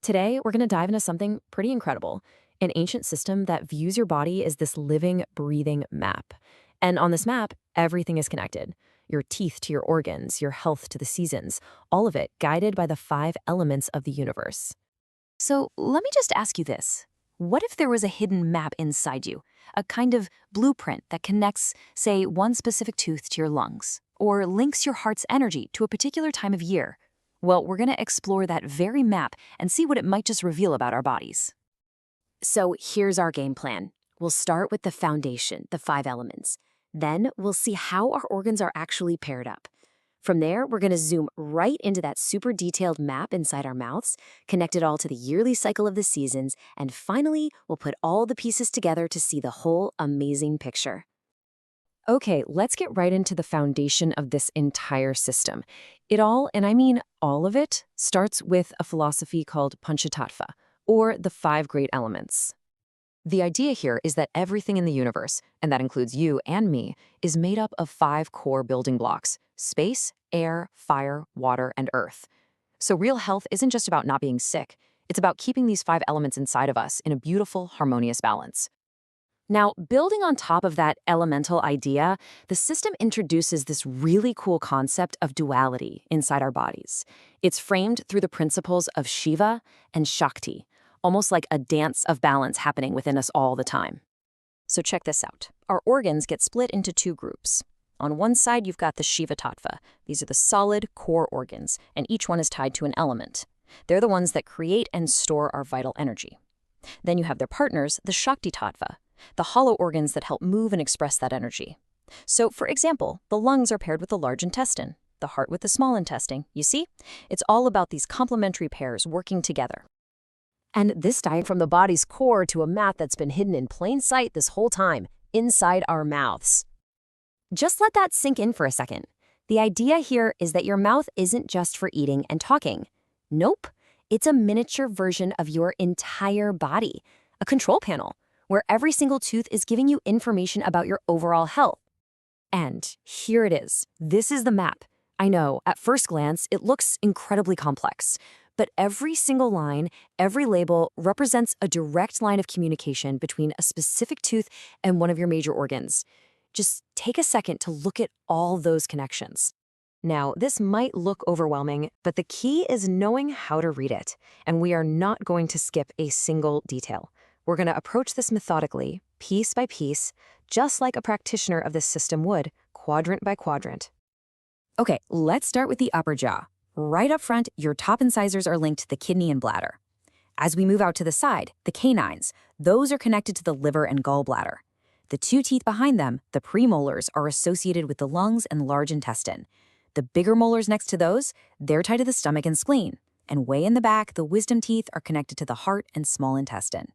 Today, we're going to dive into something pretty incredible, an ancient system that views your body as this living, breathing map. And on this map, everything is connected. Your teeth to your organs, your health to the seasons, all of it guided by the five elements of the universe. So let me just ask you this. What if there was a hidden map inside you, a kind of blueprint that connects, say, one specific tooth to your lungs, or links your heart's energy to a particular time of year? Well, we're going to explore that very map and see what it might just reveal about our bodies. So here's our game plan. We'll start with the foundation, the five elements. Then we'll see how our organs are actually paired up. From there, we're going to zoom right into that super detailed map inside our mouths, connect it all to the yearly cycle of the seasons, and finally, we'll put all the pieces together to see the whole amazing picture. Okay, let's get right into the foundation of this entire system. It all, and I mean all of it, starts with a philosophy called Panchtatva, or the five great elements. The idea here is that everything in the universe, and that includes you and me, is made up of five core building blocks: space, air, fire, water, and earth. So real health isn't just about not being sick. It's about keeping these five elements inside of us in a beautiful, harmonious balance. Now, building on top of that elemental idea, the system introduces this really cool concept of duality inside our bodies. It's framed through the principles of Shiva and Shakti, almost like a dance of balance happening within us all the time. So check this out. Our organs get split into two groups. On one side, you've got the Shiva Tattva. These are the solid, core organs, and each one is tied to an element. They're the ones that create and store our vital energy. Then you have their partners, the Shakti Tattva, the hollow organs that help move and express that energy. So, for example, the lungs are paired with the large intestine, the heart with the small intestine. You see? It's all about these complementary pairs working together. And this dive from the body's core to a map that's been hidden in plain sight this whole time, inside our mouths. Just let that sink in for a second. The idea here is that your mouth isn't just for eating and talking. Nope, it's a miniature version of your entire body, a control panel, where every single tooth is giving you information about your overall health. And here it is. This is the map. I know, at first glance, it looks incredibly complex, but every single line, every label represents a direct line of communication between a specific tooth and one of your major organs. Just take a second to look at all those connections. Now, this might look overwhelming, but the key is knowing how to read it, and we are not going to skip a single detail. We're going to approach this methodically, piece by piece, just like a practitioner of this system would, quadrant by quadrant. Okay, let's start with the upper jaw. Right up front, your top incisors are linked to the kidney and bladder. As we move out to the side, the canines, those are connected to the liver and gallbladder. The two teeth behind them, the premolars, are associated with the lungs and large intestine. The bigger molars next to those, they're tied to the stomach and spleen. And way in the back, the wisdom teeth are connected to the heart and small intestine.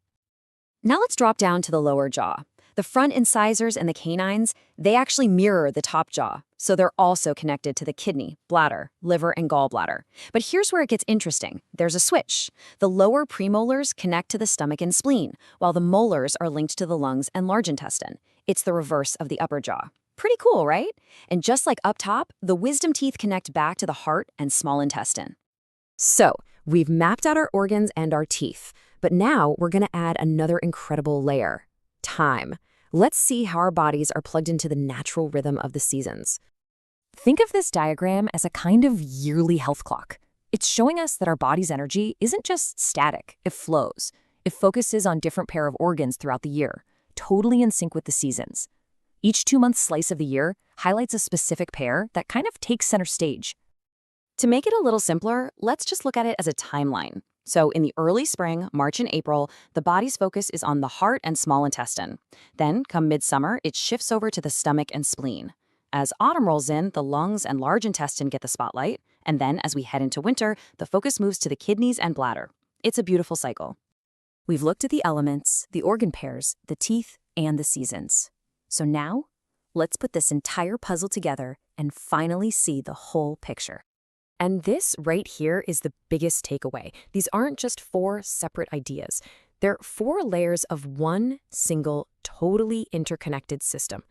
Now let's drop down to the lower jaw. The front incisors and the canines, they actually mirror the top jaw, so they're also connected to the kidney, bladder, liver, and gallbladder. But here's where it gets interesting. There's a switch. The lower premolars connect to the stomach and spleen, while the molars are linked to the lungs and large intestine. It's the reverse of the upper jaw. Pretty cool, right? And just like up top, the wisdom teeth connect back to the heart and small intestine. So, we've mapped out our organs and our teeth, but now we're going to add another incredible layer: time. Let's see how our bodies are plugged into the natural rhythm of the seasons. Think of this diagram as a kind of yearly health clock. It's showing us that our body's energy isn't just static, it flows. It focuses on different pair of organs throughout the year, totally in sync with the seasons. Each 2-month slice of the year highlights a specific pair that kind of takes center stage. To make it a little simpler, let's just look at it as a timeline. So in the early spring, March and April, the body's focus is on the heart and small intestine. Then, come midsummer, it shifts over to the stomach and spleen. As autumn rolls in, the lungs and large intestine get the spotlight. And then, as we head into winter, the focus moves to the kidneys and bladder. It's a beautiful cycle. We've looked at the elements, the organ pairs, the teeth, and the seasons. So now, let's put this entire puzzle together and finally see the whole picture. And this right here is the biggest takeaway. These aren't just 4 separate ideas. They're 4 layers of one single, totally interconnected system.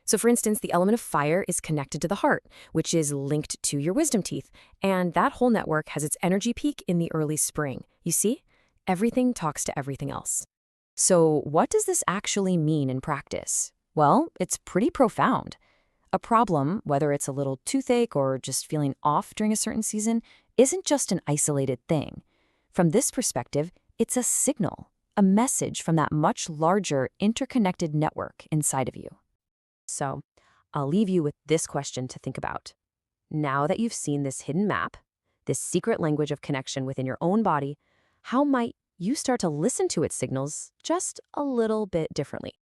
So for instance, the element of fire is connected to the heart, which is linked to your wisdom teeth. And that whole network has its energy peak in the early spring. You see, everything talks to everything else. So, what does this actually mean in practice? Well, it's pretty profound. A problem, whether it's a little toothache or just feeling off during a certain season, isn't just an isolated thing. From this perspective, it's a signal, a message from that much larger interconnected network inside of you. So, I'll leave you with this question to think about. Now that you've seen this hidden map, this secret language of connection within your own body, how might you start to listen to its signals just a little bit differently?